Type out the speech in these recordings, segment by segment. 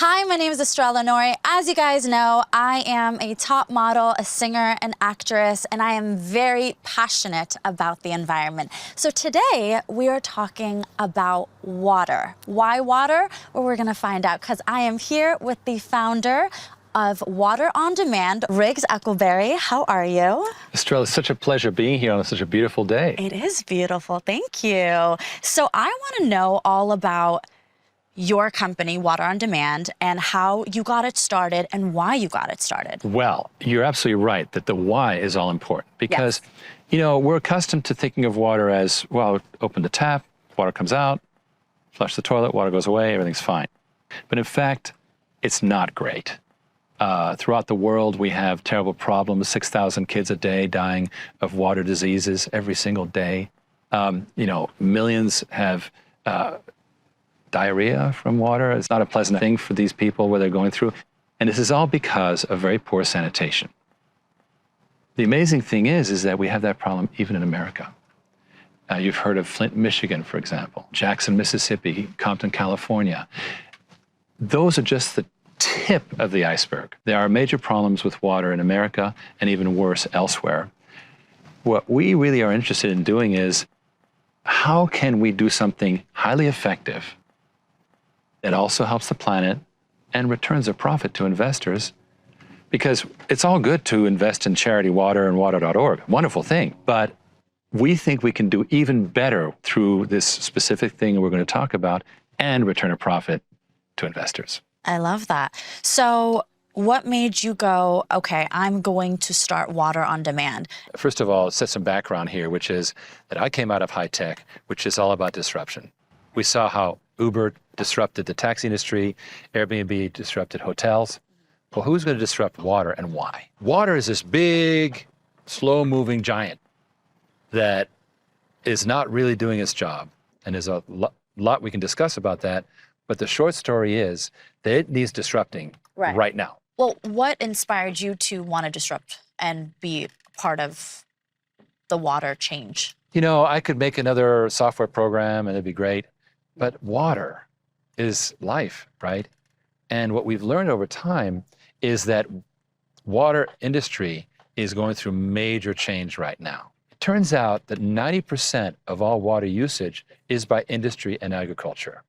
Hi, my name is Estrella Nori. As you guys know, I am a top model, a singer, an actress, and I am very passionate about the environment. So today we are talking about water. Why water? Well, we're gonna find out because I am here with the founder of Water on Demand, Riggs Eckleberry. How are you? Estrella, it's such a pleasure being here on such a beautiful day. It is beautiful, thank you. So I wanna know all about your company, Water on Demand, and how you got it started and why you got it started. Well, you're absolutely right that the why is all important because, we're accustomed to thinking of water as, well, open the tap, water comes out, flush the toilet, water goes away, everything's fine. But in fact, it's not great. Throughout the world, we have terrible problems, 6,000 kids a day dying of water diseases every single day. Millions have diarrhea from water. It's not a pleasant thing for these people where they're going through. And this is all because of very poor sanitation. The amazing thing is that we have that problem even in America. You've heard of Flint, Michigan, for example, Jackson, Mississippi, Compton, California. Those are just the tip of the iceberg. There are major problems with water in America and even worse elsewhere. What we really are interested in doing is how can we do something highly effective that also helps the planet and returns a profit to investors? Because it's all good to invest in charity water and water.org, wonderful thing, but we think we can do even better through this specific thing we're going to talk about and return a profit to investors. I love that. So what made you go, okay, I'm going to start Water on Demand? First of all, set some background here, which is that I came out of high tech, which is all about disruption. We saw how Uber disrupted the taxi industry, Airbnb disrupted hotels. Well, who's going to disrupt water and why? Water is this big, slow-moving giant that is not really doing its job. And there's a lot we can discuss about that. But the short story is that it needs disrupting right now. Well, what inspired you to want to disrupt and be part of the water change? I could make another software program and it'd be great. But water is life, right? And what we've learned over time is that water industry is going through major change right now. It turns out that 90% of all water usage is by industry and agriculture.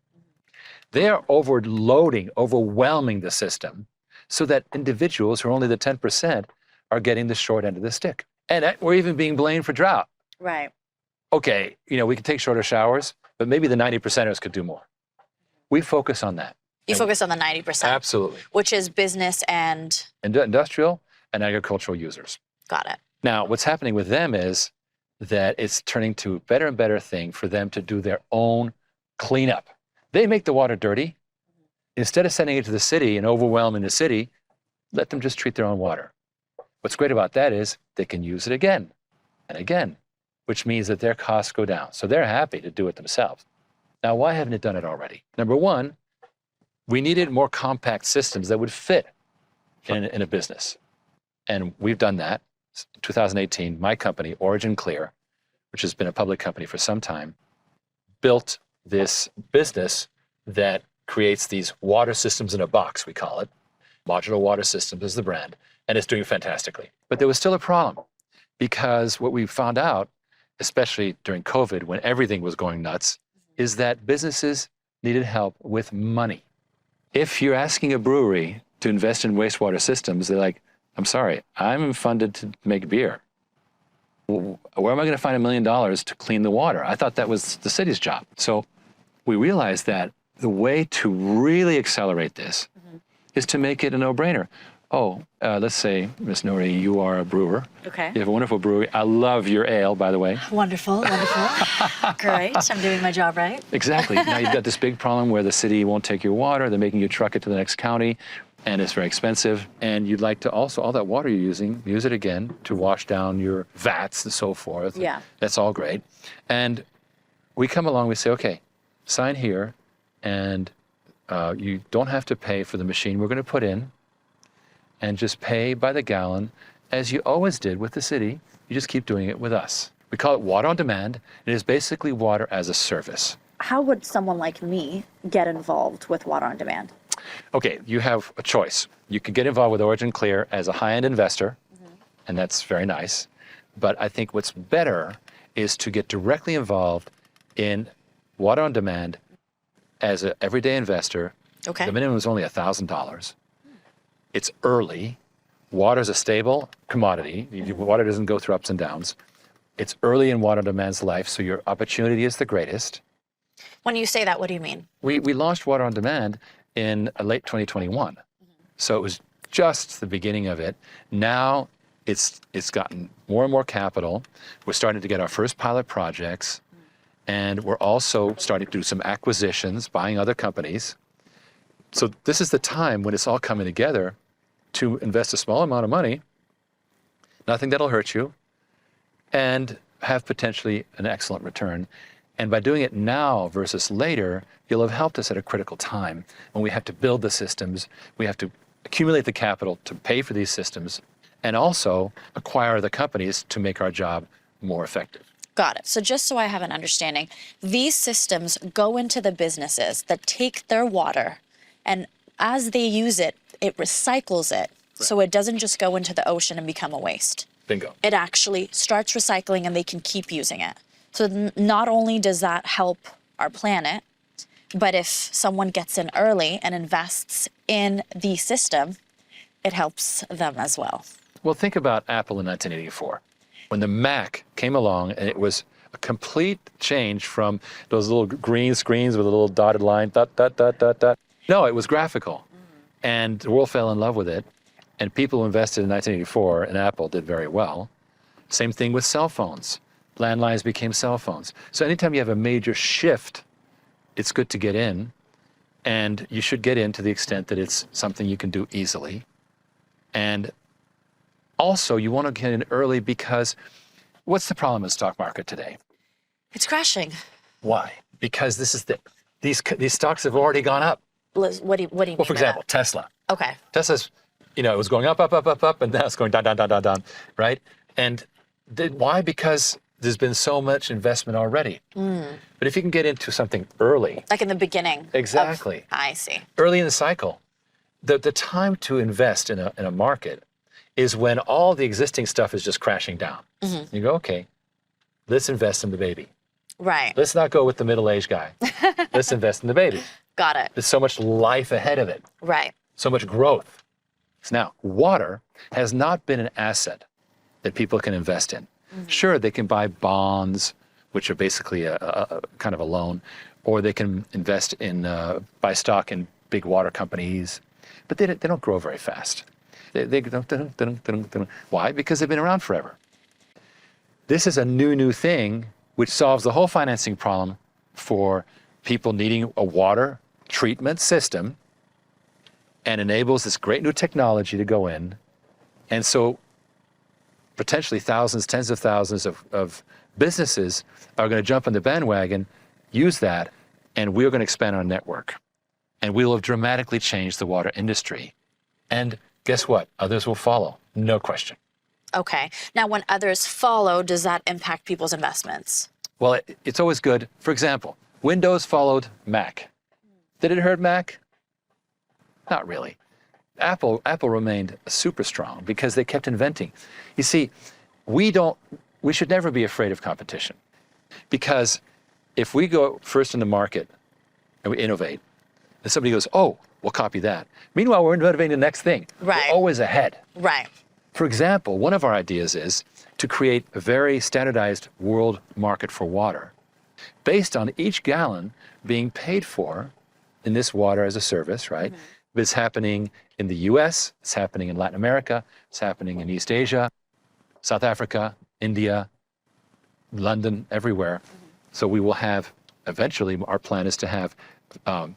They are overwhelming the system so that individuals who are only the 10% are getting the short end of the stick. And we're even being blamed for drought. Right. Okay, we can take shorter showers, but maybe the 90%ers could do more. We focus on that. You focus on the 90%? Absolutely. Which is business and? Industrial and agricultural users. Got it. Now, what's happening with them is that it's turning to a better and better thing for them to do their own cleanup. They make the water dirty. Instead of sending it to the city and overwhelming the city, let them just treat their own water. What's great about that is they can use it again and again, which means that their costs go down. So they're happy to do it themselves. Now, why haven't it done it already? Number one, we needed more compact systems that would fit in a business. And we've done that. In 2018, my company, Origin Clear, which has been a public company for some time, built this business that creates these water systems in a box, we call it. Modular Water Systems is the brand, and it's doing fantastically. But there was still a problem because what we found out, especially during COVID when everything was going nuts, is that businesses needed help with money. If you're asking a brewery to invest in wastewater systems, they're like, I'm sorry, I'm funded to make beer. Where am I going to find $1 million to clean the water? I thought that was the city's job. So we realized that the way to really accelerate this is to make it a no-brainer. Let's say, Ms. Nori, you are a brewer. Okay. You have a wonderful brewery. I love your ale, by the way. Wonderful, wonderful. Great, I'm doing my job right. Exactly. Now you've got this big problem where the city won't take your water. They're making you truck it to the next county, and it's very expensive. And you'd like to also, all that water you're using, use it again to wash down your vats and so forth. Yeah. That's all great. And we come along, we say, okay, sign here, and you don't have to pay for the machine we're going to put in, and just pay by the gallon as you always did with the city. You just keep doing it with us. We call it Water on Demand. It is basically water as a service. How would someone like me get involved with Water on Demand? Okay, you have a choice. You can get involved with Origin Clear as a high-end investor, and that's very nice. But I think what's better is to get directly involved in water on demand as an everyday investor. Okay. The minimum is only $1,000. It's early. Water is a stable commodity. Water doesn't go through ups and downs. It's early in water on demand's life, so your opportunity is the greatest. When you say that, what do you mean? We launched water on demand in late 2021. So it was just the beginning of it. Now it's gotten more and more capital. We're starting to get our first pilot projects, and we're also starting to do some acquisitions, buying other companies. So this is the time when it's all coming together to invest a small amount of money, nothing that'll hurt you, and have potentially an excellent return. And by doing it now versus later, you'll have helped us at a critical time when we have to build the systems, we have to accumulate the capital to pay for these systems, and also acquire the companies to make our job more effective. Got it. So just so I have an understanding, these systems go into the businesses that take their water, and as they use it, it recycles it. Right. So it doesn't just go into the ocean and become a waste. Bingo. It actually starts recycling and they can keep using it. So not only does that help our planet, but if someone gets in early and invests in the system, it helps them as well. Well, think about Apple in 1984. When the Mac came along, and it was a complete change from those little green screens with a little dotted line, dot, dot, dot, dot, dot. No, it was graphical. And the world fell in love with it. And people who invested in 1984 in Apple did very well. Same thing with cell phones. Landlines became cell phones. So anytime you have a major shift, it's good to get in. And you should get in to the extent that it's something you can do easily. And also, you want to get in early because what's the problem in the stock market today? It's crashing. Why? Because these stocks have already gone up. Liz, what do you mean? Well, for example, Tesla. Okay. Tesla's, it was going up, up, up, up, up, and now it's going down, down, down, down, down, right? And why? Because there's been so much investment already. But if you can get into something early. Like in the beginning. Exactly. I see. Early in the cycle. The time to invest in a market is when all the existing stuff is just crashing down. You go, okay, let's invest in the baby. Right. Let's not go with the middle-aged guy. Let's invest in the baby. Got it. There's so much life ahead of it. Right. So much growth. Now, water has not been an asset that people can invest in. Sure, they can buy bonds, which are basically a kind of a loan, or they can invest in, buy stock in big water companies, but they don't grow very fast. They don't. Why? Because they've been around forever. This is a new thing which solves the whole financing problem for people needing a water treatment system and enables this great new technology to go in. And so potentially thousands, tens of thousands of businesses are going to jump on the bandwagon, use that, and we're going to expand our network. And we will have dramatically changed the water industry. And guess what? Others will follow, no question. Okay. Now, when others follow, does that impact people's investments? Well, it's always good. For example, Windows followed Mac. Did it hurt Mac? Not really. Apple remained super strong because they kept inventing. You see, we should never be afraid of competition, because if we go first in the market and we innovate, and somebody goes, oh, we'll copy that. Meanwhile, we're innovating the next thing. Right. We're always ahead. Right. For example, one of our ideas is to create a very standardized world market for water based on each gallon being paid for in this water as a service, right? It's happening in the US, it's happening in Latin America, it's happening in East Asia, South Africa, India, London, everywhere. So we will have, eventually, our plan is to have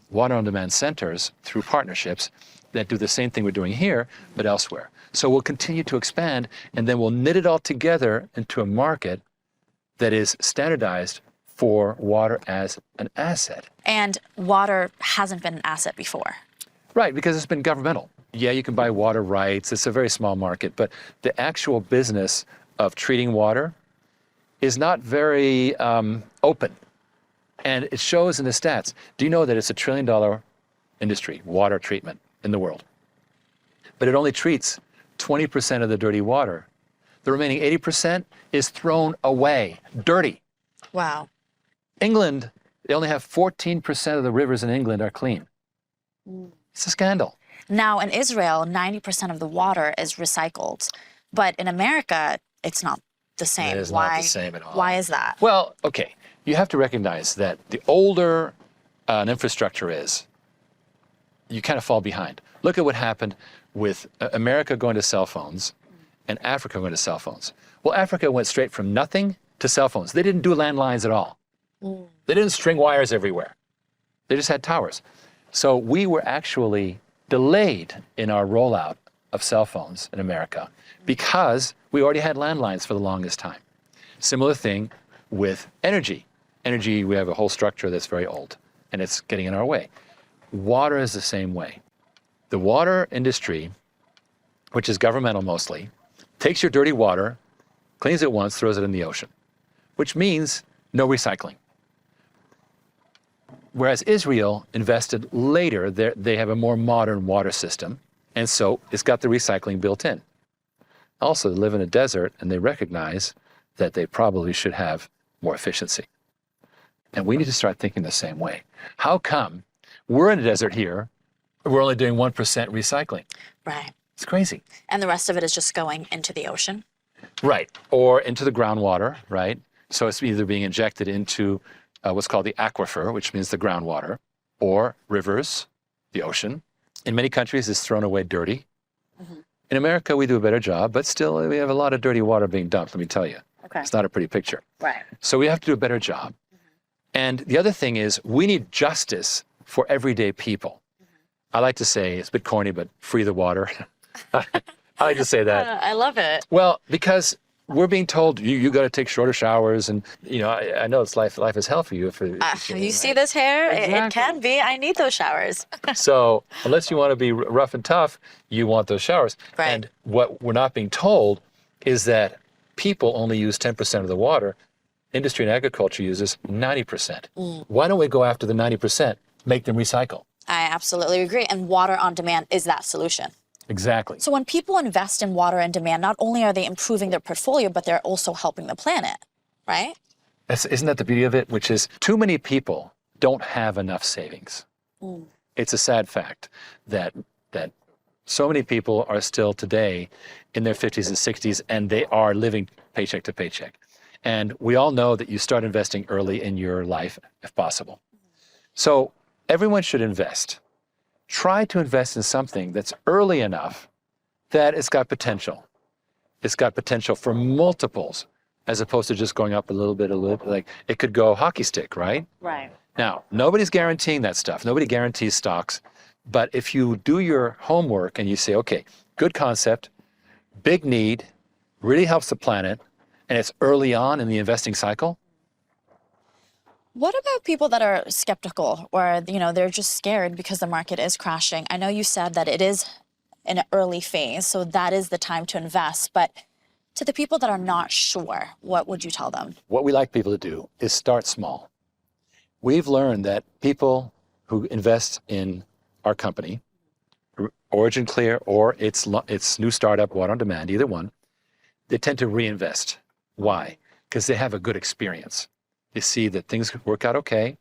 water on demand centers through partnerships that do the same thing we're doing here, but elsewhere. So we'll continue to expand, and then we'll knit it all together into a market that is standardized for water as an asset. And water hasn't been an asset before. Right, because it's been governmental. Yeah, you can buy water rights. It's a very small market, but the actual business of treating water is not very open. And it shows in the stats. Do you know that it's $1 trillion industry, water treatment in the world. But it only treats 20% of the dirty water. The remaining 80% is thrown away, dirty. Wow. England, they only have 14% of the rivers in England are clean. It's a scandal. Now in Israel, 90% of the water is recycled. But in America, it's not the same. It is not the same at all. Why is that? Well, okay, you have to recognize that the older an infrastructure is, you kind of fall behind. Look at what happened with America going to cell phones and Africa going to cell phones. Well, Africa went straight from nothing to cell phones. They didn't do landlines at all. They didn't string wires everywhere. They just had towers. So we were actually delayed in our rollout of cell phones in America because we already had landlines for the longest time. Similar thing with energy. Energy, we have a whole structure that's very old, and it's getting in our way. Water is the same way. The water industry, which is governmental mostly, takes your dirty water, cleans it once, throws it in the ocean, which means no recycling. Whereas Israel invested later, they have a more modern water system, and so it's got the recycling built in. Also, they live in a desert, and they recognize that they probably should have more efficiency. And we need to start thinking the same way. How come we're in a desert here, we're only doing 1% recycling? Right. It's crazy. And the rest of it is just going into the ocean? Right, or into the groundwater, right? So it's either being injected into what's called the aquifer, which means the groundwater, or rivers, the ocean. In many countries, it's thrown away dirty. In America, we do a better job, but still we have a lot of dirty water being dumped, let me tell you. Okay. It's not a pretty picture. Right. So we have to do a better job. And the other thing is we need justice for everyday people. I like to say, it's a bit corny, but free the water. I like to say that. I love it. Well, because we're being told you got to take shorter showers, and I know it's life is hell for you. You see this hair? Exactly. It can be. I need those showers. So unless you want to be rough and tough, you want those showers. Right. And what we're not being told is that people only use 10% of the water. Industry and agriculture uses 90%. Why don't we go after the 90%, make them recycle? I absolutely agree. And water on demand is that solution. Exactly. So when people invest in water on demand, not only are they improving their portfolio, but they're also helping the planet, right? Isn't that the beauty of it? Which is too many people don't have enough savings. It's a sad fact that so many people are still today in their 50s and 60s, and they are living paycheck to paycheck. And we all know that you start investing early in your life, if possible. So everyone should invest. Try to invest in something that's early enough that it's got potential. It's got potential for multiples, as opposed to just going up a little bit, like it could go hockey stick, right? Right. Now, nobody's guaranteeing that stuff. Nobody guarantees stocks. But if you do your homework and you say, okay, good concept, big need, really helps the planet, and it's early on in the investing cycle. What about people that are skeptical or, they're just scared because the market is crashing? I know you said that it is in an early phase, so that is the time to invest. But to the people that are not sure, what would you tell them? What we like people to do is start small. We've learned that people who invest in our company, Origin Clear or its new startup, Water on Demand, either one, they tend to reinvest. Why? Because they have a good experience. They see that things work out okay,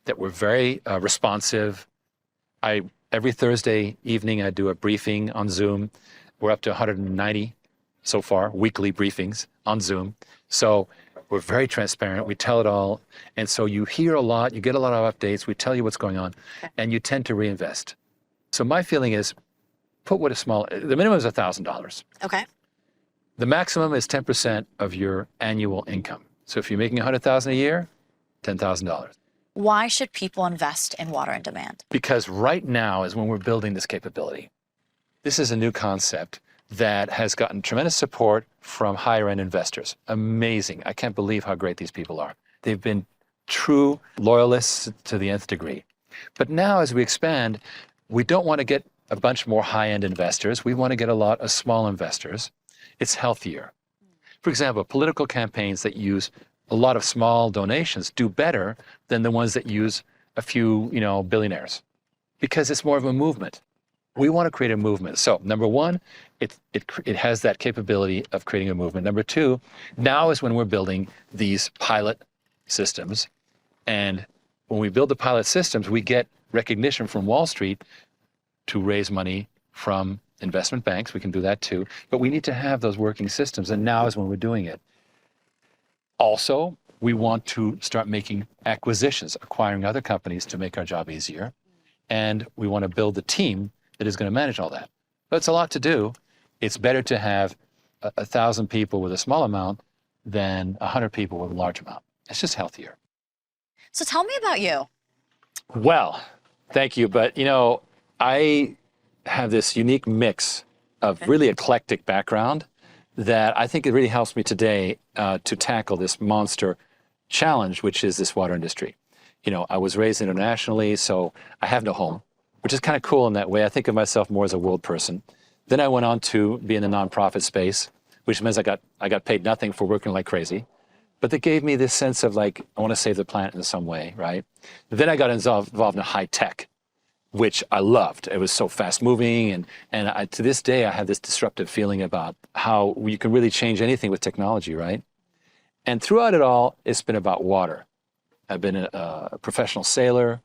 that we're very responsive. Every Thursday evening, I do a briefing on Zoom. We're up to 190 so far, weekly briefings on Zoom. So we're very transparent. We tell it all. And so you hear a lot, you get a lot of updates. We tell you what's going on, and you tend to reinvest. So my feeling is the minimum is $1,000. Okay. The maximum is 10% of your annual income. So if you're making $100,000 a year, $10,000. Why should people invest in water on demand? Because right now is when we're building this capability. This is a new concept that has gotten tremendous support from higher end investors. Amazing. I can't believe how great these people are. They've been true loyalists to the nth degree. But now as we expand, we don't want to get a bunch more high end investors. We want to get a lot of small investors. It's healthier. For example, political campaigns that use a lot of small donations do better than the ones that use a few, billionaires. because it's more of a movement. We want to create a movement. So number one, it has that capability of creating a movement. Number two, now is when we're building these pilot systems. And when we build the pilot systems, we get recognition from Wall Street to raise money from investment banks. We can do that too. But we need to have those working systems. And now is when we're doing it. Also, we want to start making acquisitions, acquiring other companies to make our job easier. And we want to build the team that is going to manage all that. But it's a lot to do. It's better to have 1,000 people with a small amount than 100 people with a large amount. It's just healthier. So tell me about you. Well, thank you. But, I have this unique mix of really eclectic background that I think it really helps me today to tackle this monster challenge, which is this water industry. I was raised internationally, so I have no home, which is kind of cool in that way. I think of myself more as a world person. Then I went on to be in the nonprofit space, which means I got paid nothing for working like crazy. But that gave me this sense of I want to save the planet in some way, right? Then I got involved in high tech, which I loved. It was so fast moving. And to this day, I have this disruptive feeling about how you can really change anything with technology, right? And throughout it all, it's been about water. I've been a professional sailor.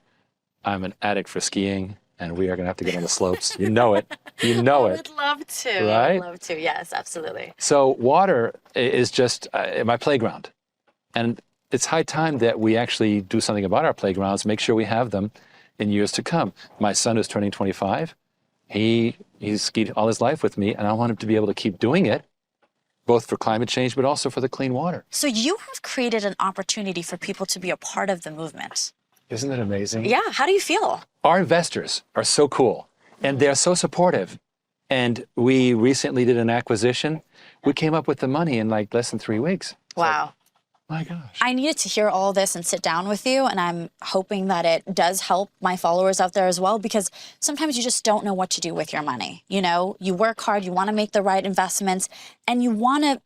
I'm an addict for skiing, and we are going to have to get on the slopes. You know it. You know it. I would love to. Right? I would love to. Yes, absolutely. So water is just my playground. And it's high time that we actually do something about our playgrounds, make sure we have them in years to come. My son is turning 25. He's skied all his life with me, and I want him to be able to keep doing it, both for climate change, but also for the clean water. So you have created an opportunity for people to be a part of the movement. Isn't that amazing? Yeah, how do you feel? Our investors are so cool, and they're so supportive. And we recently did an acquisition. We came up with the money in less than 3 weeks. Wow. My gosh. I needed to hear all this and sit down with you, and I'm hoping that it does help my followers out there as well, because sometimes you just don't know what to do with your money. You work hard, you want to make the right investments, and you want to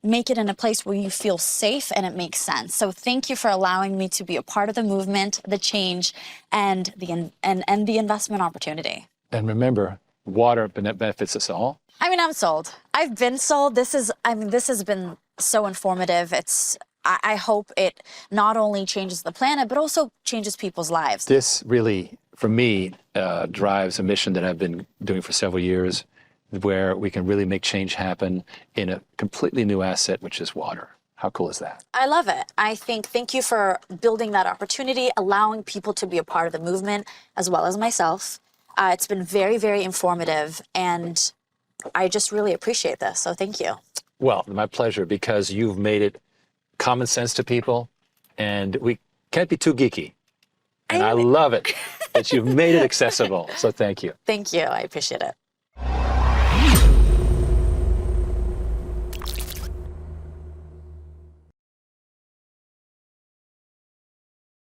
make it in a place where you feel safe and it makes sense. So thank you for allowing me to be a part of the movement, the change, and the investment opportunity. And remember, water benefits us all. I'm sold. I've been sold. This has been so informative. I hope it not only changes the planet, but also changes people's lives. This really, for me, drives a mission that I've been doing for several years, where we can really make change happen in a completely new asset, which is water. How cool is that? I love it. Thank you for building that opportunity, allowing people to be a part of the movement, as well as myself. It's been very, very informative, and I just really appreciate this. So thank you. Well, my pleasure, because you've made it common sense to people, and we can't be too geeky. And I love it that you've made it accessible. So thank you. Thank you. I appreciate it.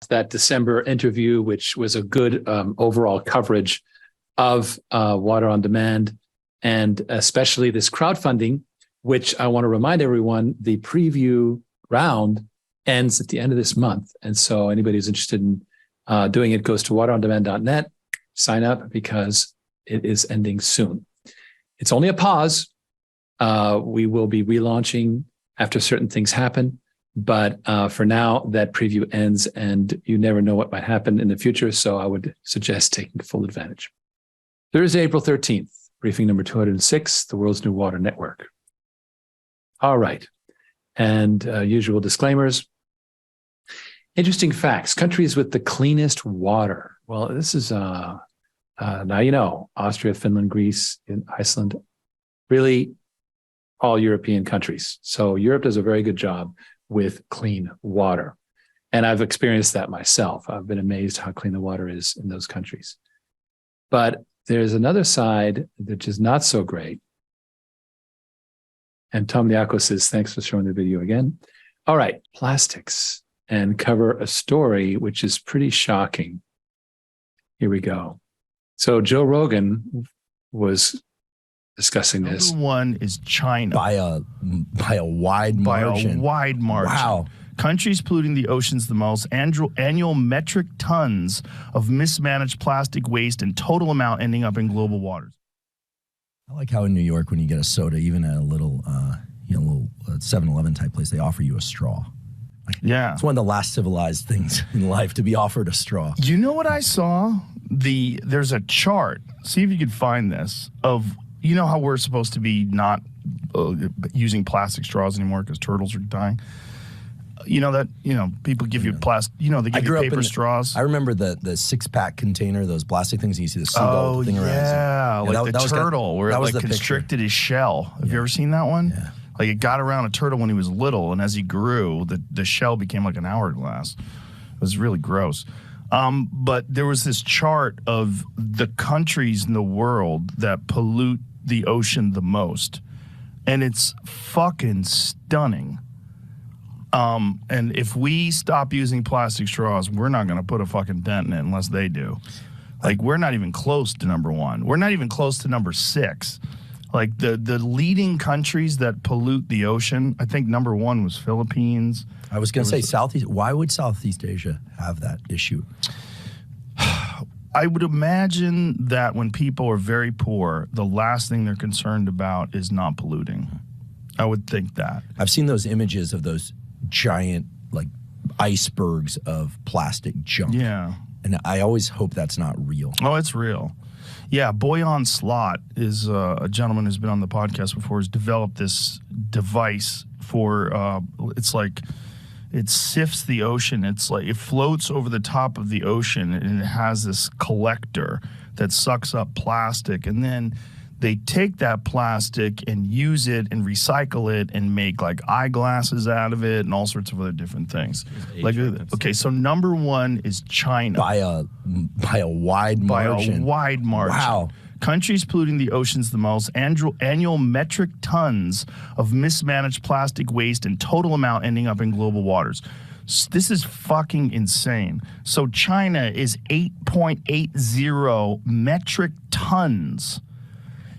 That December interview, which was a good overall coverage of water on demand, and especially this crowdfunding, which I want to remind everyone, the preview round ends at the end of this month. And so anybody who's interested in doing it goes to waterondemand.net, sign up, because it is ending soon. It's only a pause. We will be relaunching after certain things happen. But for now, that preview ends, and you never know what might happen in the future. So I would suggest taking full advantage. Thursday, April 13th, briefing number 206, the world's new water network. All right. And usual disclaimers. Interesting facts. Countries with the cleanest water. Well, this is, now Austria, Finland, Greece, and Iceland, really all European countries. So Europe does a very good job with clean water. And I've experienced that myself. I've been amazed how clean the water is in those countries. But there's another side which is not so great. And Tom Liako says, thanks for showing the video again. All right, plastics, and cover a story which is pretty shocking. Here we go. So Joe Rogan was discussing this. Number one is China. By a wide margin. By a wide margin. Wow. Countries polluting the oceans the most, annual metric tons of mismanaged plastic waste and total amount ending up in global waters. I like how in New York, when you get a soda, even at a little, little 7-Eleven type place, they offer you a straw. Yeah. It's one of the last civilized things in life to be offered a straw. You know what I saw? There's a chart. See if you could find this of, you know how we're supposed to be not using plastic straws anymore because turtles are dying. People give you plastic, they give you paper straws. I remember the 6-pack container, those plastic things, and you see the seagull thing around. Yeah, like the turtle where it like constricted his shell. Have you ever seen that one? Yeah. Like it got around a turtle when he was little, and as he grew, the shell became like an hourglass. It was really gross. But there was this chart of the countries in the world that pollute the ocean the most, and it's fucking stunning. And if we stop using plastic straws, we're not going to put a fucking dent in it unless they do. Like, we're not even close to number 1. We're not even close to number 6. Like, the leading countries that pollute the ocean, I think number 1 was Philippines. I was going to say Southeast. Why would Southeast Asia have that issue? I would imagine that when people are very poor, the last thing they're concerned about is not polluting. I would think that. I've seen those images of those giant, like, icebergs of plastic junk. Yeah. And I always hope that's not real. Oh, it's real. Yeah, Boyan Slot is a gentleman who's been on the podcast before, has developed this device for, it sifts the ocean. It's like it floats over the top of the ocean, and it has this collector that sucks up plastic, and then they take that plastic and use it and recycle it and make like eyeglasses out of it and all sorts of other different things. Like, okay, so number 1 is China. By a wide margin. By a wide margin. Wow. Countries polluting the oceans the most, annual metric tons of mismanaged plastic waste and total amount ending up in global waters. This is fucking insane. So China is 8.80 metric tons.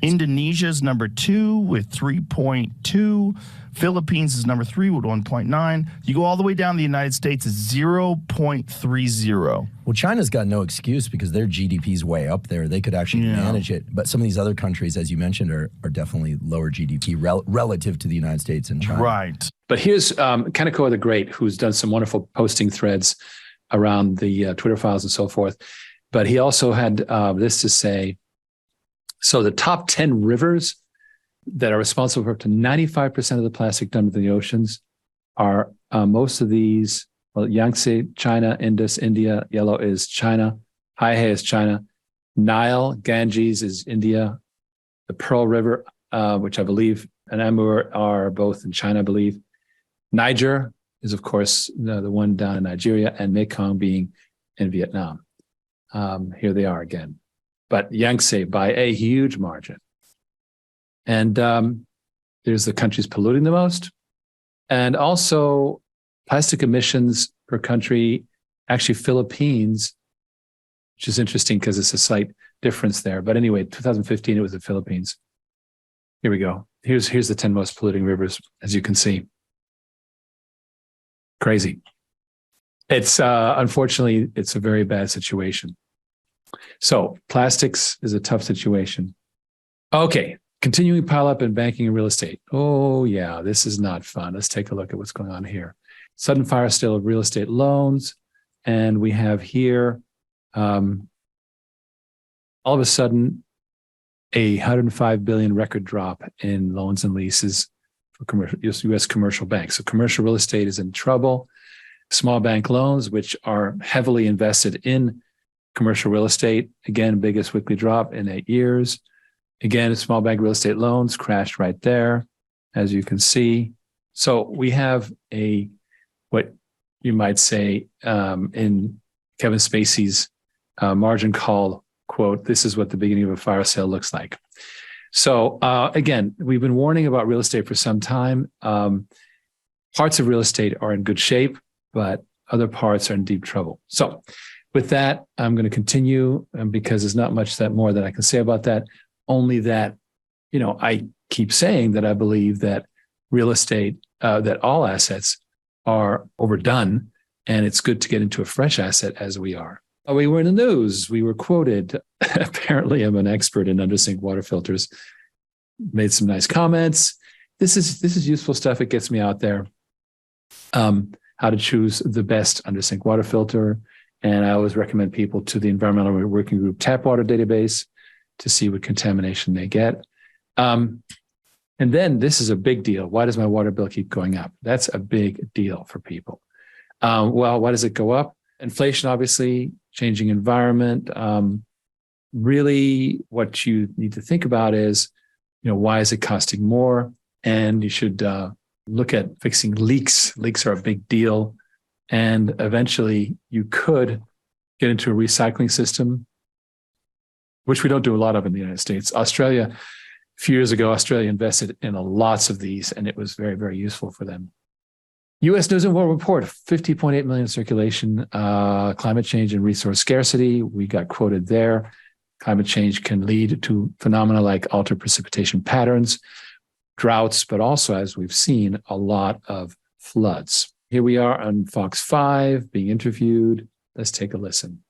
Indonesia's number 2 with 3.2. Philippines is number 3 with 1.9. You go all the way down to the United States is 0.30. Well, China's got no excuse because their GDP's way up there. They could actually manage it. But some of these other countries, as you mentioned, are definitely lower GDP relative to the United States and China. Right. But here's Kaneko the Great, who's done some wonderful posting threads around the Twitter files and so forth. But he also had this to say. So the top 10 rivers that are responsible for up to 95% of the plastic dumped in the oceans are most of these, Yangtze, China, Indus, India, yellow is China, Haihe is China, Nile, Ganges is India, the Pearl River, which I believe, and Amur are both in China, I believe. Niger is, of course, the one down in Nigeria, and Mekong being in Vietnam. Here they are again. But Yangtze by a huge margin. And there's the countries polluting the most. And also plastic emissions per country, actually Philippines, which is interesting because it's a slight difference there. But anyway, 2015, it was the Philippines. Here we go. Here's the 10 most polluting rivers, as you can see. Crazy. It's unfortunately, it's a very bad situation. So plastics is a tough situation. Okay, continuing pileup in banking and real estate. Oh yeah, this is not fun. Let's take a look at what's going on here. Sudden fire sale of real estate loans. And we have here, all of a sudden, a $105 billion record drop in loans and leases for U.S. commercial banks. So commercial real estate is in trouble. Small bank loans, which are heavily invested in commercial real estate, again, biggest weekly drop in 8 years. Again, small bank real estate loans crashed right there, as you can see. So we have what you might say in Kevin Spacey's margin call quote, "This is what the beginning of a fire sale looks like." So again, we've been warning about real estate for some time. Parts of real estate are in good shape, but other parts are in deep trouble. So with that, I'm going to continue because there's not much more that I can say about that. Only that, I keep saying that I believe that real estate, that all assets are overdone, and it's good to get into a fresh asset as we are. We were in the news. We were quoted. Apparently, I'm an expert in under-sink water filters. Made some nice comments. This is useful stuff. It gets me out there. How to choose the best under-sink water filter. And I always recommend people to the Environmental Working Group tap water database to see what contamination they get. And then this is a big deal. Why does my water bill keep going up? That's a big deal for people. Well, why does it go up? Inflation, obviously, changing environment. Really, what you need to think about is, why is it costing more? And you should look at fixing leaks. Leaks are a big deal. And eventually you could get into a recycling system, which we don't do a lot of in the United States. Australia, a few years ago, Australia invested in lots of these, and it was very, very useful for them. U.S. News and World Report, 50.8 million circulation, climate change and resource scarcity. We got quoted there. Climate change can lead to phenomena like altered precipitation patterns, droughts, but also, as we've seen, a lot of floods. Here we are on Fox 5 being interviewed. Let's take a listen.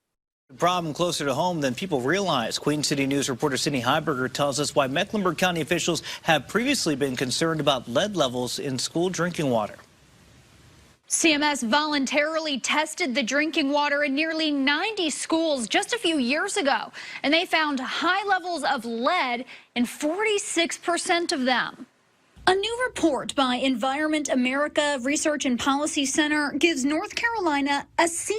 The problem closer to home than people realize. Queen City News reporter Sydney Heiberger tells us why Mecklenburg County officials have previously been concerned about lead levels in school drinking water. CMS voluntarily tested the drinking water in nearly 90 schools just a few years ago, and they found high levels of lead in 46% of them. A new report by Environment America Research and Policy Center gives North Carolina a C-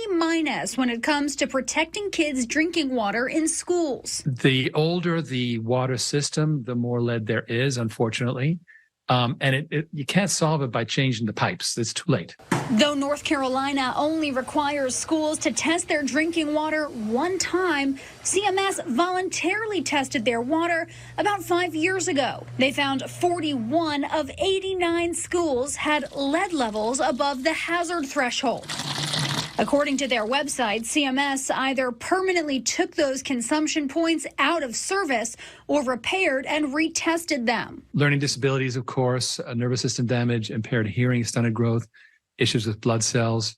when it comes to protecting kids' drinking water in schools. The older the water system, the more lead there is, unfortunately. And you can't solve it by changing the pipes. It's too late. Though North Carolina only requires schools to test their drinking water one time, CMS voluntarily tested their water about 5 years ago. They found 41 of 89 schools had lead levels above the hazard threshold. According to their website, CMS either permanently took those consumption points out of service or repaired and retested them. Learning disabilities, of course, nervous system damage, impaired hearing, stunted growth, issues with blood cells.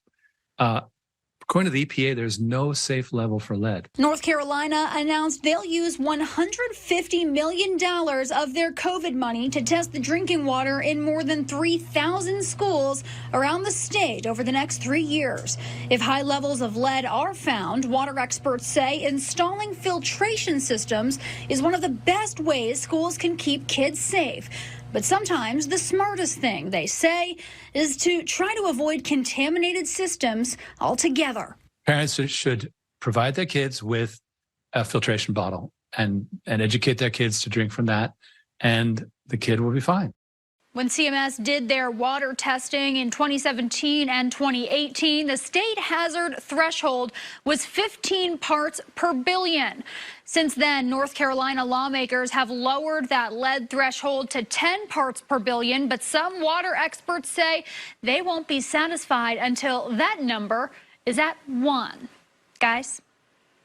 According to the EPA, there's no safe level for lead. North Carolina announced they'll use $150 million of their COVID money to test the drinking water in more than 3,000 schools around the state over the next 3 years. If high levels of lead are found, water experts say installing filtration systems is one of the best ways schools can keep kids safe. But sometimes the smartest thing, they say, is to try to avoid contaminated systems altogether. Parents should provide their kids with a filtration bottle and educate their kids to drink from that, and the kid will be fine. When CMS did their water testing in 2017 and 2018, the state hazard threshold was 15 parts per billion. Since then, North Carolina lawmakers have lowered that lead threshold to 10 parts per billion, but some water experts say they won't be satisfied until that number is at 1. Guys?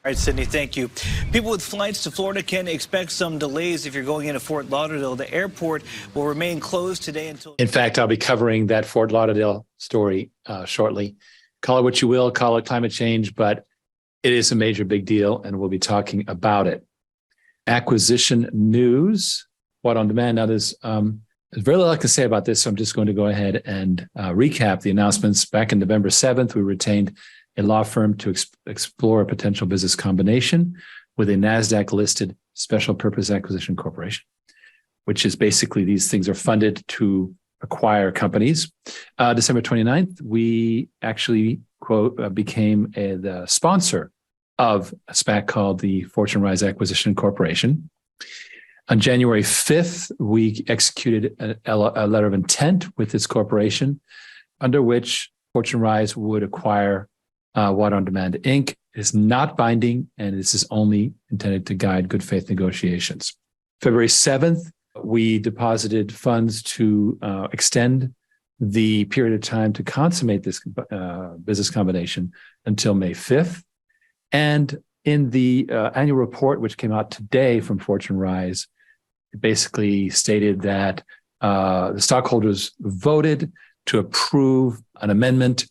All right, Sydney, thank you. People with flights to Florida can expect some delays if you're going into Fort Lauderdale. The airport will remain closed today until... In fact, I'll be covering that Fort Lauderdale story shortly. Call it what you will, call it climate change, but it is a major big deal, and we'll be talking about it. Acquisition news, Water on Demand. Now, there's very little I can say about this, so I'm just going to go ahead and recap the announcements. Back in November 7th, we retained a law firm to explore a potential business combination with a NASDAQ-listed special purpose acquisition corporation, which is basically these things are funded to acquire companies. December 29th, we actually, quote, became the sponsor of a SPAC called the Fortune Rise Acquisition Corporation. On January 5th, we executed a letter of intent with this corporation under which Fortune Rise would acquire Water on Demand, Inc. It is not binding, and this is only intended to guide good faith negotiations. February 7th, we deposited funds to extend the period of time to consummate this business combination until May 5th. And in the annual report, which came out today from Fortune Rise, it basically stated that the stockholders voted to approve an amendment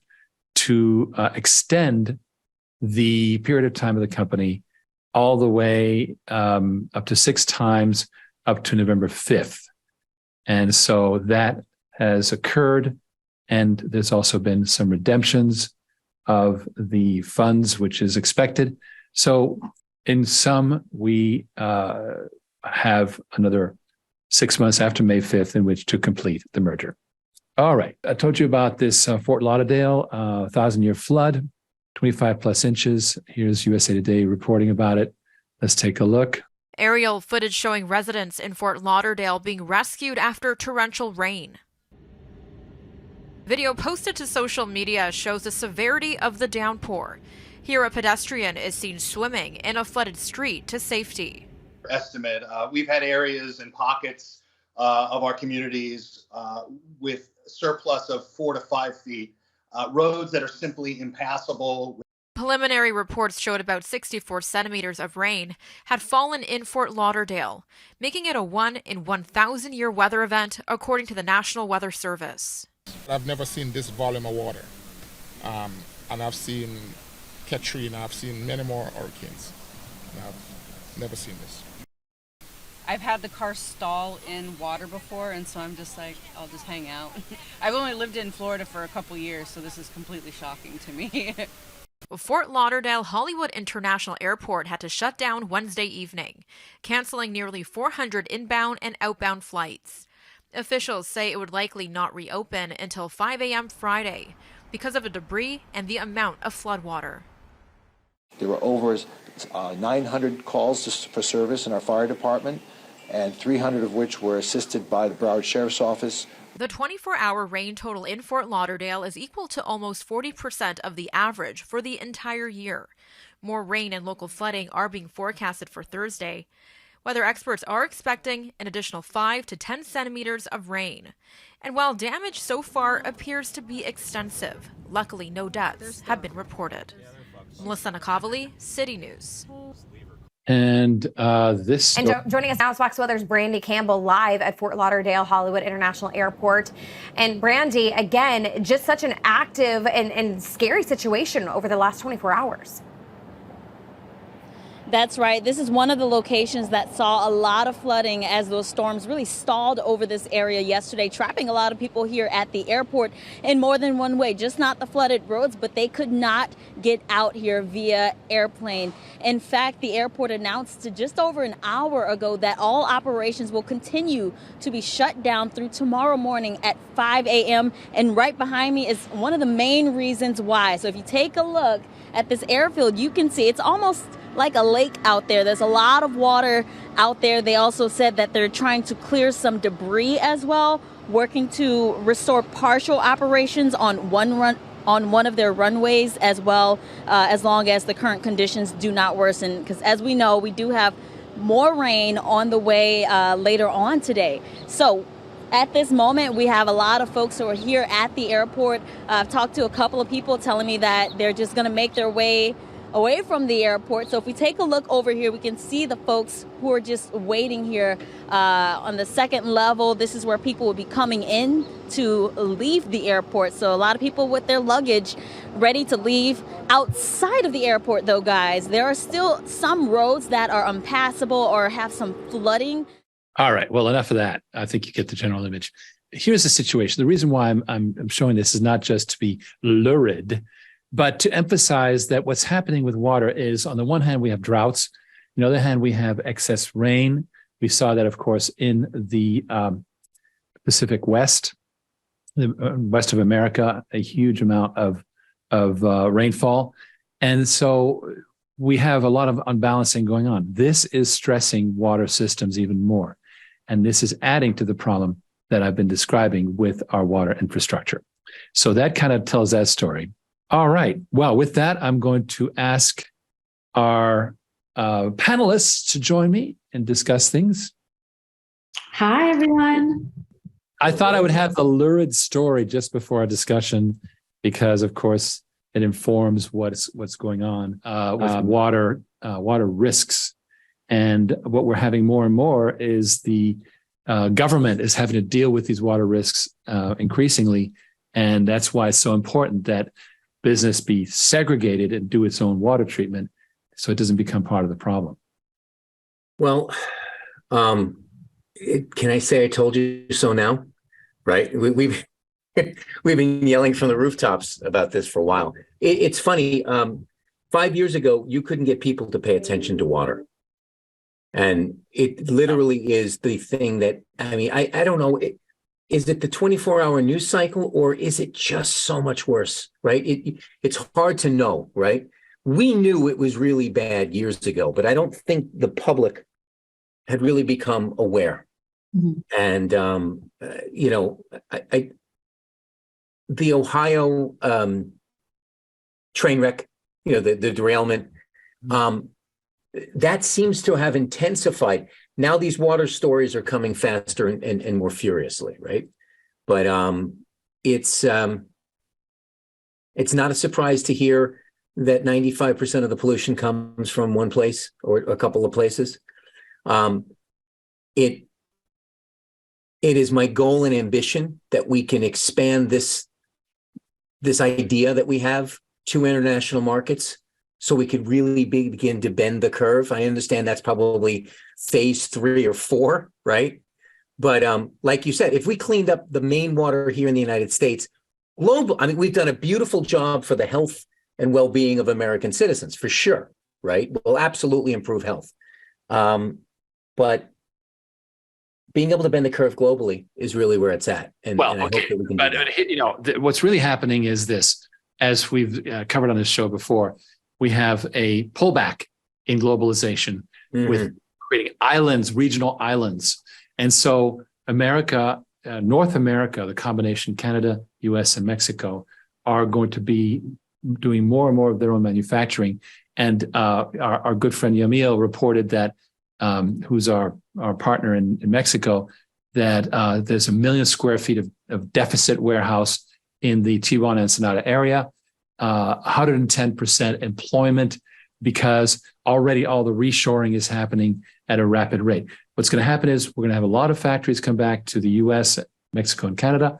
to extend the period of time of the company all the way up to 6 times up to November 5th. And so that has occurred. And there's also been some redemptions of the funds, which is expected. So in sum, we have another 6 months after May 5th in which to complete the merger. All right. I told you about this Fort Lauderdale 1,000-year flood, 25 plus inches. Here's USA Today reporting about it. Let's take a look. Aerial footage showing residents in Fort Lauderdale being rescued after torrential rain. Video posted to social media shows the severity of the downpour. Here, a pedestrian is seen swimming in a flooded street to safety. Estimate, we've had areas and pockets of our communities with surplus of 4 to 5 feet, roads that are simply impassable. Preliminary reports showed about 64 centimeters of rain had fallen in Fort Lauderdale, making it a 1 in 1,000-year weather event, according to the National Weather Service. I've never seen this volume of water, and I've seen Katrina, I've seen many more hurricanes, and I've never seen this. I've had the car stall in water before, and so I'm just like, I'll just hang out. I've only lived in Florida for a couple years, so this is completely shocking to me. Fort Lauderdale Hollywood International Airport had to shut down Wednesday evening, canceling nearly 400 inbound and outbound flights. Officials say it would likely not reopen until 5 a.m. Friday because of the debris and the amount of floodwater. There were over 900 calls for service in our fire department, and 300 of which were assisted by the Broward Sheriff's Office. The 24-hour rain total in Fort Lauderdale is equal to almost 40% of the average for the entire year. More rain and local flooding are being forecasted for Thursday. Weather experts are expecting an additional 5 to 10 centimeters of rain. And while damage so far appears to be extensive, luckily no deaths have been reported. Melissa Nakavali, City News. And joining us now is Fox Weather's Brandy Campbell live at Fort Lauderdale Hollywood International Airport. And Brandy, again, just such an active and scary situation over the last 24 hours. That's right. This is one of the locations that saw a lot of flooding as those storms really stalled over this area yesterday, trapping a lot of people here at the airport in more than one way. Just not the flooded roads, but they could not get out here via airplane. In fact, the airport announced just over an hour ago that all operations will continue to be shut down through tomorrow morning at 5 a.m. And right behind me is one of the main reasons why. So if you take a look at this airfield, you can see it's almost like a lake out there. There's a lot of water out there. They also said that they're trying to clear some debris as well, working to restore partial operations on one of their runways as well, as long as the current conditions do not worsen. Because as we know, we do have more rain on the way later on today. So at this moment, we have a lot of folks who are here at the airport. I've talked to a couple of people telling me that they're just going to make their way away from the airport. So if we take a look over here, we can see the folks who are just waiting here on the second level. This is where people will be coming in to leave the airport. So a lot of people with their luggage ready to leave. Outside of the airport, though, guys, there are still some roads that are impassable or have some flooding. All right. Well, enough of that. I think you get the general image. Here's the situation. The reason why I'm showing this is not just to be lurid, but to emphasize that what's happening with water is, on the one hand, we have droughts. On the other hand, we have excess rain. We saw that, of course, in the Pacific West, the west of America, a huge amount of rainfall. And so we have a lot of unbalancing going on. This is stressing water systems even more. And this is adding to the problem that I've been describing with our water infrastructure. So that kind of tells that story. All right. Well, with that, I'm going to ask our panelists to join me and discuss things. Hi, everyone. I thought I would have the lurid story just before our discussion because, of course, it informs what's going on with water risks. And what we're having more and more is the government is having to deal with these water risks increasingly. And that's why it's so important that business be segregated and do its own water treatment so it doesn't become part of the problem. Well, can I say I told you so now? Right? We've we've been yelling from the rooftops about this for a while. It's funny. 5 years ago, you couldn't get people to pay attention to water. And it literally is the thing that, I mean, I don't know. Is it the 24-hour news cycle, or is it just so much worse, right? It's hard to know, right? We knew it was really bad years ago, but I don't think the public had really become aware. Mm-hmm. And, you know, the Ohio train wreck, you know, the derailment, that seems to have intensified. Now these water stories are coming faster and more furiously, right? But it's not a surprise to hear that 95% of the pollution comes from one place or a couple of places. It is my goal and ambition that we can expand this idea that we have to international markets, so we could really begin to bend the curve. I understand that's probably phase 3 or 4, right? But like you said, if we cleaned up the main water here in the United States, I mean, we've done a beautiful job for the health and well-being of American citizens, for sure, right? We'll absolutely improve health. But being able to bend the curve globally is really where it's at. And I hope that we can do that. You know, what's really happening is this, as we've covered on this show before, we have a pullback in globalization with creating islands, regional islands. And so America, North America, the combination Canada, US, and Mexico, are going to be doing more and more of their own manufacturing. And our good friend Yamil reported that, who's our partner in Mexico, that there's 1 million square feet of deficit warehouse in the Tijuana Ensenada area, 110% employment, because already all the reshoring is happening at a rapid rate. What's going to happen is we're going to have a lot of factories come back to the US, Mexico, and Canada,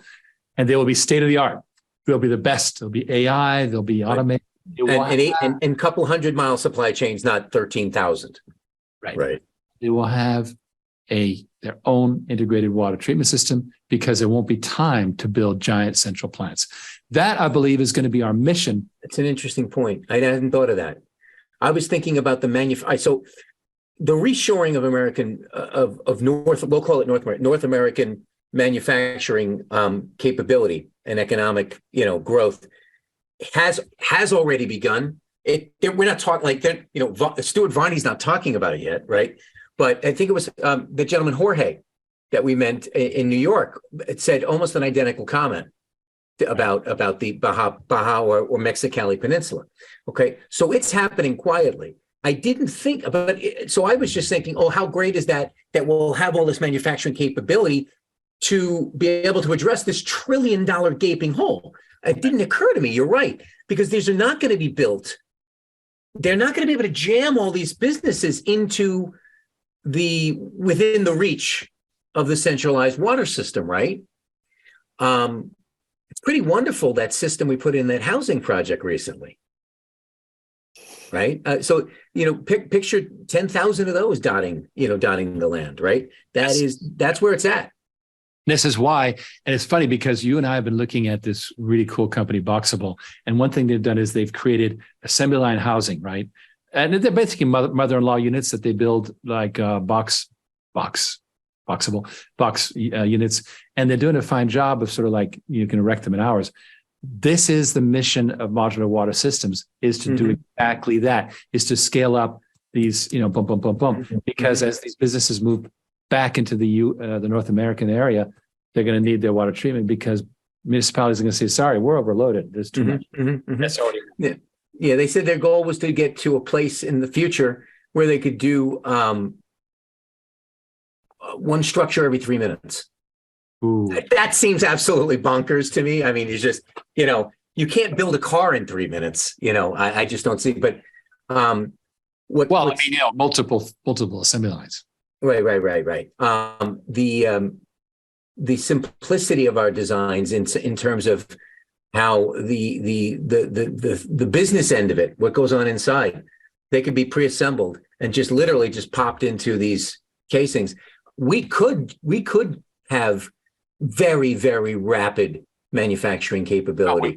and they will be state of the art. They'll be the best. There'll be AI, they'll be automated. And a couple 100-mile supply chains, not 13,000. Right. They will have their own integrated water treatment system, because there won't be time to build giant central plants. That, I believe, is going to be our mission. It's an interesting point. I hadn't thought of that. I was thinking about the so the reshoring of American we'll call it North American manufacturing capability and economic, you know, growth has already begun. We're not talking like that. You know, Stuart Varney's not talking about it yet, right? But I think it was the gentleman Jorge that we met in New York. It said almost an identical comment about the Baja or Mexicali Peninsula. Okay, so it's happening quietly. I didn't think about it. So I was just thinking, oh, how great is that we'll have all this manufacturing capability to be able to address this $1 trillion gaping hole. It didn't occur to me. You're right, because these are not going to be built. They're not going to be able to jam all these businesses into within the reach of the centralized water system, right? It's pretty wonderful, that system we put in that housing project recently, right? So, you know, picture 10,000 of those dotting the land, right? That's where it's at. This is why, and it's funny because you and I have been looking at this really cool company, Boxable, and one thing they've done is they've created assembly line housing, right? And they're basically mother-in-law units that they build like box units, and they're doing a fine job of sort of like, you can erect them in hours. This is the mission of modular water systems, is to do exactly that, is to scale up these, you know, because as these businesses move back into the North American area, they're going to need their water treatment, because municipalities are going to say, sorry, we're overloaded. There's too much. That's already. Yeah, they said their goal was to get to a place in the future where they could do one structure every 3 minutes. Ooh. That seems absolutely bonkers to me. I mean, it's just, you know, you can't build a car in 3 minutes. You know, I just don't see. But I mean, you know, multiple assembly lines. Right. The simplicity of our designs in terms of how the business end of it, what goes on inside, they could be pre-assembled and just literally just popped into these casings. We could have very, very rapid manufacturing capability.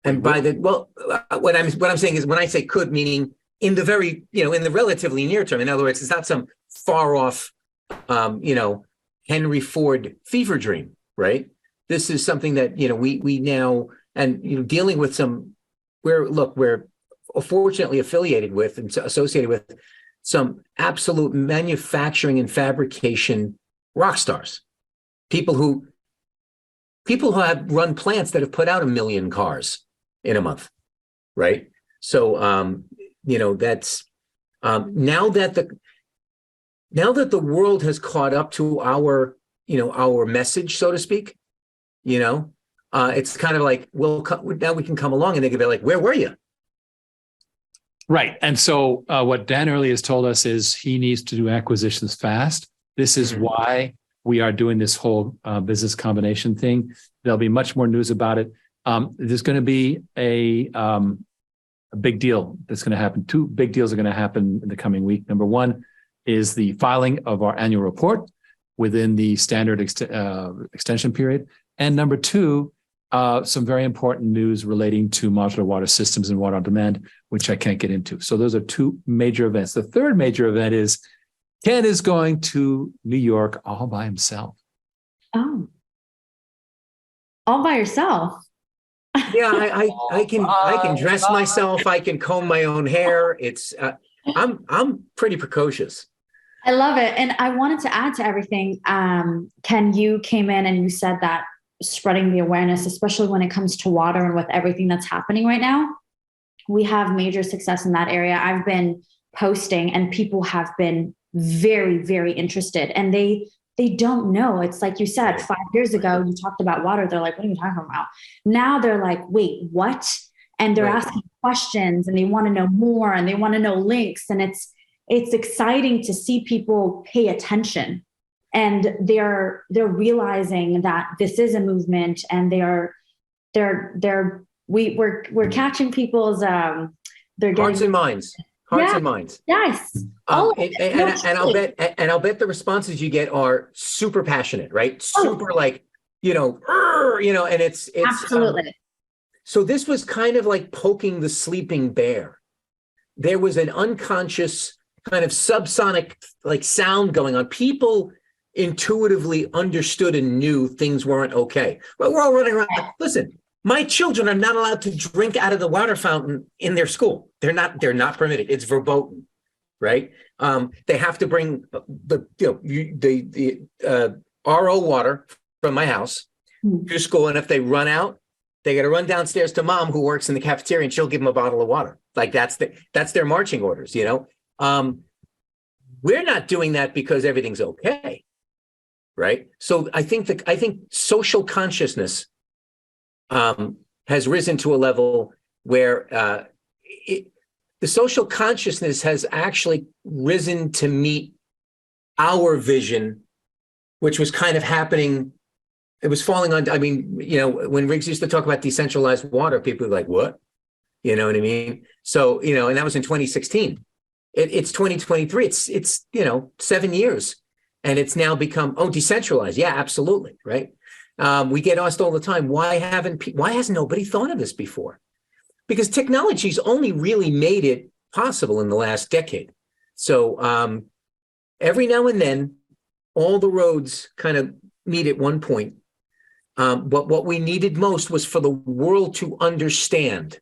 And by the what I'm saying is, when I say could, meaning in the very, in the relatively near term. In other words, it's not some far off, Henry Ford fever dream, right? This is something that we now, and dealing with we're fortunately affiliated with and associated with some absolute manufacturing and fabrication rock stars, people who have run plants that have put out 1 million cars in a month, right? So that's now that the world has caught up to our message, so to speak, it's kind of like, well, now we can come along, and they can be like, where were you? Right. And so what Dan earlier has told us is he needs to do acquisitions fast. This is why we are doing this whole business combination thing. There'll be much more news about it. There's going to be a big deal that's going to happen. 2 big deals are going to happen in the coming week. Number one is the filing of our annual report within the standard extension period. And number 2, some very important news relating to modular water systems and water on demand, which I can't get into. So those are 2 major events. The third major event is Ken is going to New York all by himself. Oh, all by yourself? Yeah, I can dress myself. I can comb my own hair. It's I'm pretty precocious. I love it. And I wanted to add to everything. Ken, you came in and you said that spreading the awareness, especially when it comes to water and with everything that's happening right now, we have major success in that area. I've been posting and people have been very, very interested, and they don't know. It's like you said, 5 years ago, you talked about water. They're like, what are you talking about? Now they're like, wait, what? And they're asking questions, and they want to know more, and they want to know links. And it's exciting to see people pay attention, and they're realizing that this is a movement, and we're catching people's Hearts and minds. And minds. Yes. And I'll bet the responses you get are super passionate, right? Super and it's absolutely. So this was kind of like poking the sleeping bear. There was an unconscious kind of subsonic sound going on. People intuitively understood and knew things weren't okay. But we're all running around. Listen, my children are not allowed to drink out of the water fountain in their school. They're not permitted. It's verboten, right? They have to bring the RO water from my house to school, and if they run out, they got to run downstairs to mom, who works in the cafeteria, and she'll give them a bottle of water. Like that's their marching orders, We're not doing that because everything's okay, right? So I think social consciousness has risen to a level where the social consciousness has actually risen to meet our vision, which was kind of happening. It was falling on, when Riggs used to talk about decentralized water, people were like, what? You know what I mean? So, and that was in 2016. It's 2023. It's 7 years, and it's now become, decentralized. Yeah, absolutely. Right. We get asked all the time, why has nobody thought of this before? Because technology's only really made it possible in the last decade. So every now and then, all the roads kind of meet at one point. But what we needed most was for the world to understand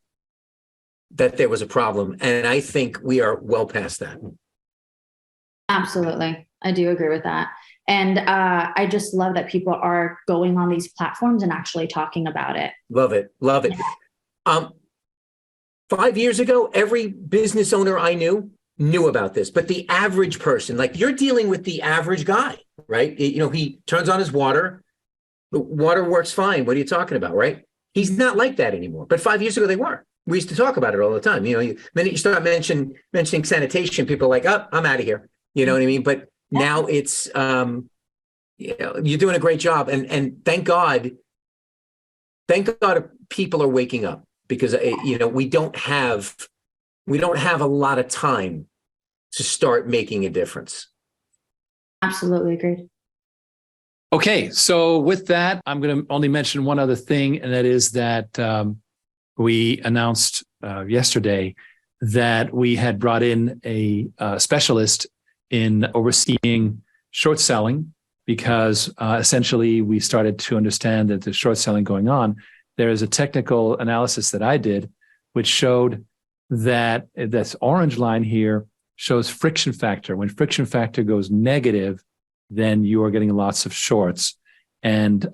that there was a problem. And I think we are well past that. Absolutely. I do agree with that. And I just love that people are going on these platforms and actually talking about it. Love it. Love it. 5 years ago, every business owner I knew about this, but the average person, like you're dealing with the average guy, right? He turns on his water. The water works fine. What are you talking about, right? He's not like that anymore. But 5 years ago, they were. We used to talk about it all the time. The minute you start mentioning sanitation, people are like, oh, I'm out of here. You know what I mean? But now it's, you're doing a great job. And thank God Thank God people are waking up, because we don't have a lot of time to start making a difference. Absolutely agreed. Okay, so with that, I'm going to only mention one other thing, and that is that we announced yesterday that we had brought in a specialist in overseeing short selling, because essentially we started to understand that there's short selling going on. There is a technical analysis that I did, which showed that this orange line here shows friction factor. When friction factor goes negative, then you are getting lots of shorts. And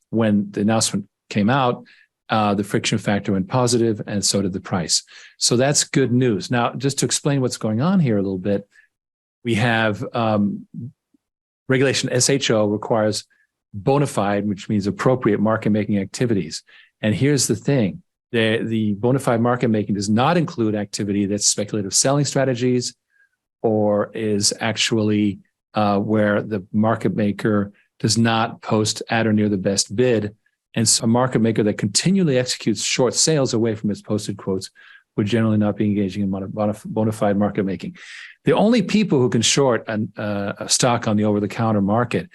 when the announcement came out, the friction factor went positive, and so did the price. So that's good news. Now, just to explain what's going on here a little bit, we have regulation SHO requires bona fide, which means appropriate market making activities. And here's the thing. The bona fide market making does not include activity that's speculative selling strategies, or is actually where the market maker does not post at or near the best bid. And so a market maker that continually executes short sales away from its posted quotes would generally not be engaging in bona fide market making. The only people who can short a stock on the over-the-counter market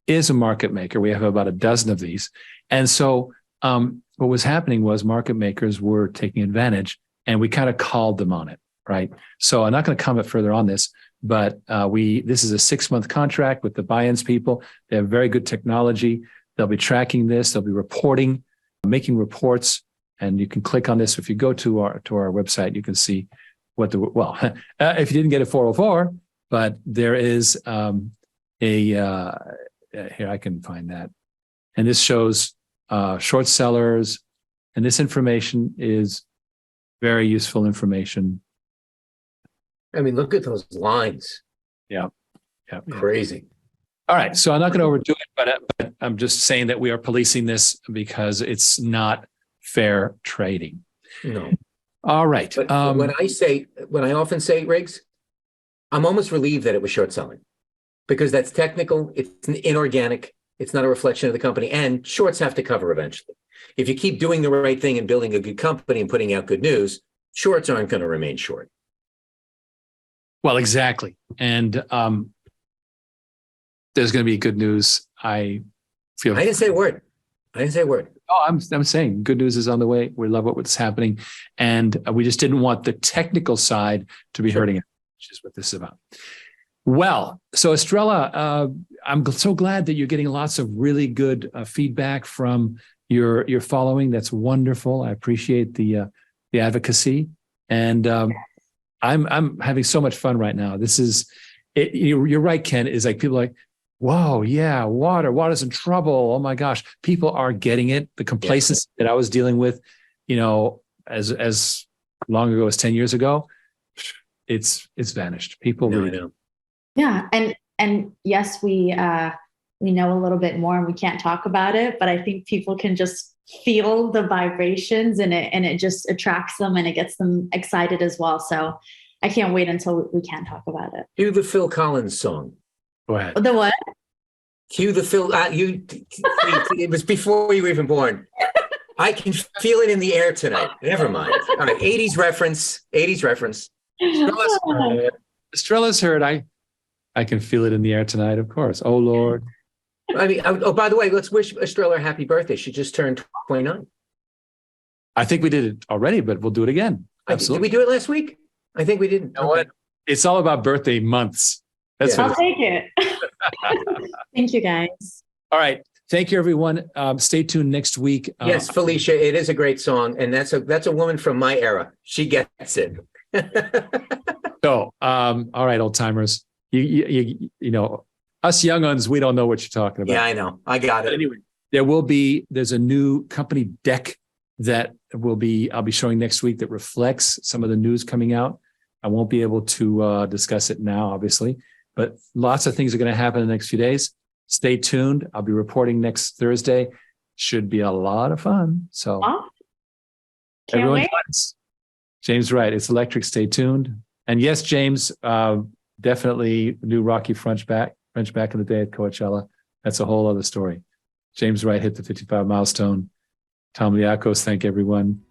is a market maker. We have about a dozen of these. And so what was happening was market makers were taking advantage, and we kind of called them on it, right? So I'm not going to comment further on this, but this is a 6-month contract with the buy-ins people. They have very good technology. They'll be tracking this. They'll be reporting, making reports, and you can click on this. If you go to our website, you can see what if you didn't get a 404, but there is here I can find that, and this shows short sellers, and this information is very useful information. I mean, look at those lines. Yeah. Crazy. All right, so I'm not going to overdo it, but I'm just saying that we are policing this because it's not fair trading. No. All right. But when I often say, Riggs, I'm almost relieved that it was short selling, because that's technical, it's inorganic, it's not a reflection of the company, and shorts have to cover eventually. If you keep doing the right thing and building a good company and putting out good news, shorts aren't going to remain short. Well, exactly. And there's going to be good news. I didn't say a word. Oh, I'm saying good news is on the way. We love what's happening. And we just didn't want the technical side to be hurting it, which is what this is about. Well, so Estrella, I'm so glad that you're getting lots of really good feedback from your following. That's wonderful. I appreciate the advocacy. And I'm having so much fun right now. This is, you're right, Ken, is like people are like, whoa, yeah, water's in trouble. Oh my gosh. People are getting it. The complacency that I was dealing with, as long ago as 10 years ago, it's vanished. People really know. Yeah. And yes, we know a little bit more and we can't talk about it, but I think people can just feel the vibrations and it just attracts them and it gets them excited as well. So I can't wait until we can talk about it. Cue the Phil Collins song. Go ahead. The what? Cue the Phil. It was before you were even born. I can feel it in the air tonight. Never mind. All right, 80s reference. Estrella's heard. I can feel it in the air tonight, of course. Oh, Lord. I mean, by the way, let's wish Estrella a happy birthday. She just turned 29. I think we did it already, but we'll do it again. Absolutely. Did we do it last week? I think we didn't. You know what? It's all about birthday months. That's I'll take it. Thank you, guys. All right. Thank you, everyone. Stay tuned next week. Yes, Felicia, it is a great song. And that's a woman from my era. She gets it. So, all right, old timers. You know, us young ones, we don't know what you're talking about. Yeah, I know. I got it. But anyway, there's a new company deck that I'll be showing next week that reflects some of the news coming out. I won't be able to discuss it now, obviously, but lots of things are going to happen in the next few days. Stay tuned. I'll be reporting next Thursday. Should be a lot of fun. So everyone, James, right? It's electric. Stay tuned. And yes, James, definitely new Rocky French back in the day at Coachella. That's a whole other story. James Wright hit the 55 milestone Tom Liakos, thank everyone.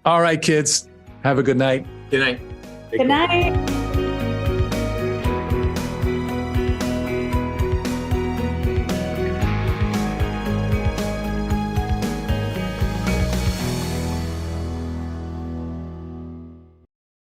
All right, kids, have a good night. Good night. Good night.